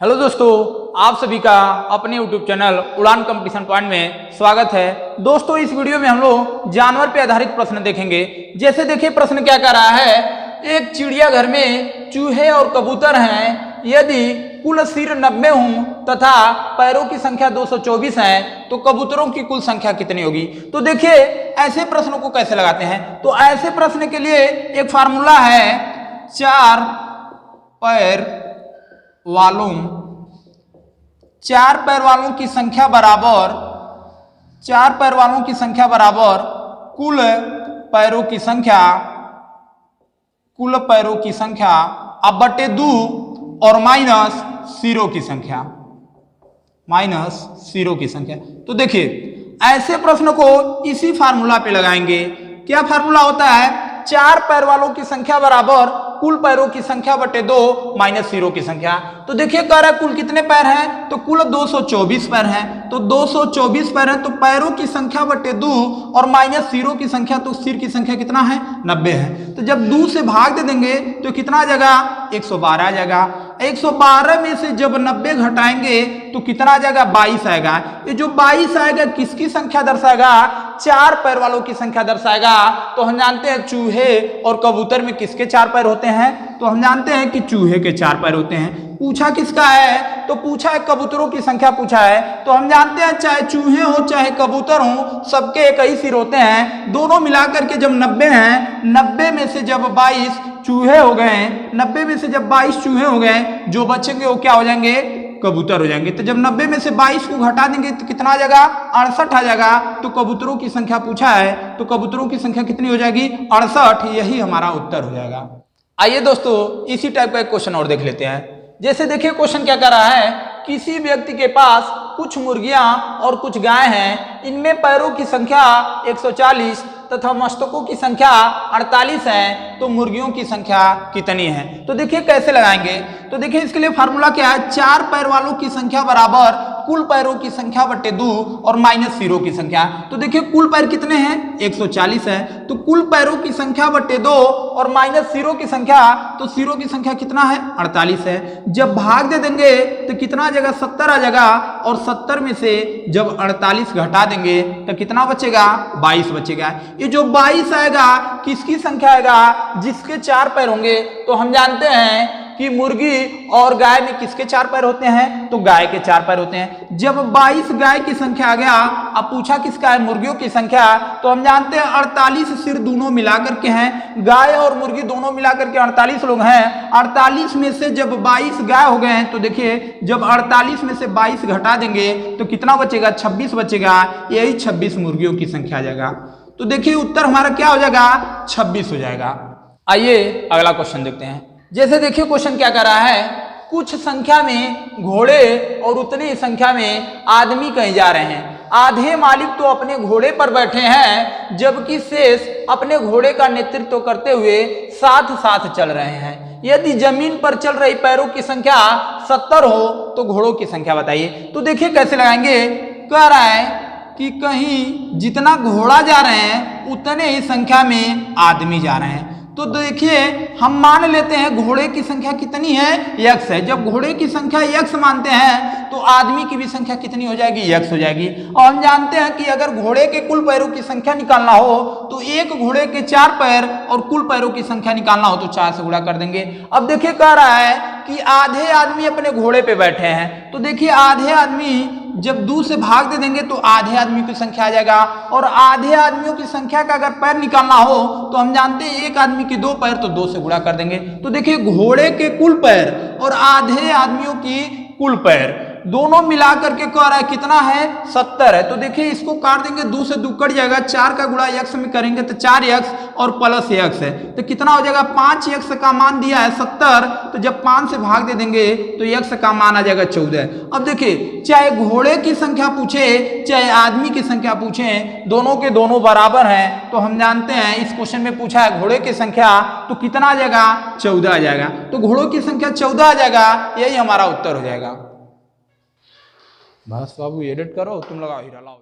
Hello दोस्तों, आप सभी का अपने यूट्यूब चैनल उड़ान कंपटीशन पॉइंट में स्वागत है। दोस्तों, इस वीडियो में हम लोग जानवर पे आधारित प्रश्न देखेंगे। जैसे देखिए प्रश्न क्या कह रहा है, एक चिड़ियाघर में चूहे और कबूतर हैं। यदि कुल सिर 90 हों तथा पैरों की संख्या 224 है तो कबूतरों की कुल संख्या कितनी होगी। तो देखिए ऐसे प्रश्नों को कैसे लगाते हैं। तो ऐसे प्रश्न के लिए एक फार्मूला है, चार पैर वालों की संख्या बराबर कुल पैरों की संख्या अब बटे 2 और माइनस सिरों की संख्या। तो देखिए ऐसे प्रश्न को इसी फार्मूला पे लगाएंगे। क्या फार्मूला होता है, 4 पैर वालों की संख्या बराबर कुल पैरों की संख्या बटे 2 माइनस सिरों की संख्या। तो देखिए कह रहा है कुल कितने पैर हैं, तो कुल 224 पैर हैं। तो 224 पैर हैं तो पैरों की संख्या बटे 2 और माइनस सिरों की संख्या, तो सिर की संख्या कितना है, 90 है। तो जब 2 से भाग दे देंगे तो कितना आ जाएगा, 112 आ जाएगा। 112 में से जब 90 घटाएंगे तो कितना आ जाएगा, 22 आएगा। ये जो 22 आएगा किसकी संख्या दर्शाएगा, 4 पैर वालों की संख्या दर्शाएगा। तो हम जानते हैं चूहे और कबूतर में किसके 4 पैर होते हैं, तो हम जानते हैं कि चूहे के 4 पैर होते हैं। पूछा किसका है, तो पूछा है कबूतरों की संख्या पूछा है। तो हम जानते हैं चाहे चूहे हो चाहे कबूतर हो सबके एक ही सिर होते हैं। दोनों मिलाकर के जब 90 हैं, 90 में से जब 22 चूहे हो गए, 90 में से जब 22 चूहे हो गए, जो बचेंगे वो क्या हो जाएंगे, कबूतर हो जाएंगे। तो जब 90 में से 22 को घटा देंगे तो कितना आ जाएगा, 68 आ जाएगा। तो कबूतरों की संख्या पूछा है तो कबूतरों की संख्या कितनी हो जाएगी, 68। यही हमारा उत्तर हो जाएगा। आइए दोस्तों इसी टाइप का एक क्वेश्चन और देख लेते हैं। जैसे देखिए क्वेश्चन क्या कर रहा है, किसी व्यक्ति के पास कुछ मुर्गियां और कुछ गाय हैं। इनमें पैरों की संख्या 140 तथा मस्तकों की संख्या 48 है। तो मुर्गियों की संख्या कितनी है। तो देखिए कैसे लगाएंगे। तो देखिए इसके लिए फार्मूला क्या है, 4 पैर वालों की संख्या बराबर कुल पैरों की संख्या बटे 2 और माइनस सिरों की संख्या। तो देखिए कुल पैर कितने हैं, 140 है। तो कुल पैरों की संख्या बटे 2 और माइनस सिरों की संख्या, तो सिरों की संख्या कितना है, 48 है। जब भाग दे देंगे तो कितना आ जाएगा, 70 आ जाएगा। और 70 में से जब 48 घटा देंगे तो कितना बचेगा, 22 बचेगा। ये जो 22 आएगा किसकी संख्या आएगा, जिसके 4 पैर होंगे। तो हम जानते हैं कि मुर्गी और गाय में किसके 4 पैर होते हैं, तो गाय के 4 पैर होते हैं। जब 22 गाय की संख्या आ गया, अब पूछा किसका है, मुर्गियों की संख्या। तो हम जानते हैं 48 सिर दोनों मिलाकर के हैं, गाय और मुर्गी दोनों मिलाकर के 48 लोग हैं। 48 में से जब 22 गाय हो गए हैं तो देखिए जब 48 में से 22 घटा देंगे तो कितना बचेगा, 26 बचेगा। यही 26 मुर्गियों की संख्या आ जाएगा। तो देखिए उत्तर हमारा क्या हो जाएगा, 26 हो जाएगा। आइए अगला क्वेश्चन देखते हैं। जैसे देखिए क्वेश्चन क्या कर रहा है, कुछ संख्या में घोड़े और उतनी संख्या में आदमी कहीं जा रहे हैं। आधे मालिक तो अपने घोड़े पर बैठे हैं जबकि शेष अपने घोड़े का नेतृत्व करते हुए साथ साथ चल रहे हैं। यदि जमीन पर चल रही पैरों की संख्या 70 हो तो घोड़ों की संख्या बताइए। तो देखिए कैसे लगाएंगे। कह रहा है कि कहीं जितना घोड़ा जा रहे हैं उतने ही संख्या में आदमी जा रहे हैं। तो देखिए हम मान लेते हैं घोड़े की संख्या कितनी है, x है। जब घोड़े की संख्या x मानते हैं तो आदमी की भी संख्या कितनी हो जाएगी, x हो जाएगी। और हम जानते हैं कि अगर घोड़े के कुल पैरों की संख्या निकालना हो तो एक घोड़े के 4 पैर और कुल पैरों की संख्या निकालना हो तो 4 से गुणा कर देंगे। अब देखिए कह रहा है कि आधे आदमी अपने घोड़े पे बैठे हैं। तो देखिए आधे आदमी जब 2 से भाग दे देंगे तो आधे आदमी की संख्या आ जाएगा। और आधे आदमियों की संख्या का अगर पैर निकालना हो तो हम जानते हैं एक आदमी के 2 पैर, तो 2 से गुणा कर देंगे। तो देखिए घोड़े के कुल पैर और आधे आदमियों की कुल पैर दोनों मिलाकर के कह रहा है कितना है, 70 है। तो देखिए इसको काट देंगे, 2 से 2 कट जाएगा, 4 का गुणा x में करेंगे तो 4x और प्लस x है। तो कितना हो जाएगा, 5x का मान दिया है 70। तो जब 5 से भाग दे देंगे तो x का मान आ जाएगा 14। अब देखिए चाहे घोड़े की संख्या पूछे चाहे आदमी की संख्या पूछे, दोनों के दोनों बराबर हैं। तो हम जानते हैं इस क्वेश्चन में पूछा है घोड़े की संख्या, तो कितना आ जाएगा, 14 आ जाएगा। तो घोड़ों की संख्या 14 आ जाएगा। यही हमारा उत्तर हो जाएगा। बस बाबू एडिट करो, तुम लगाओ हीरा लाओ।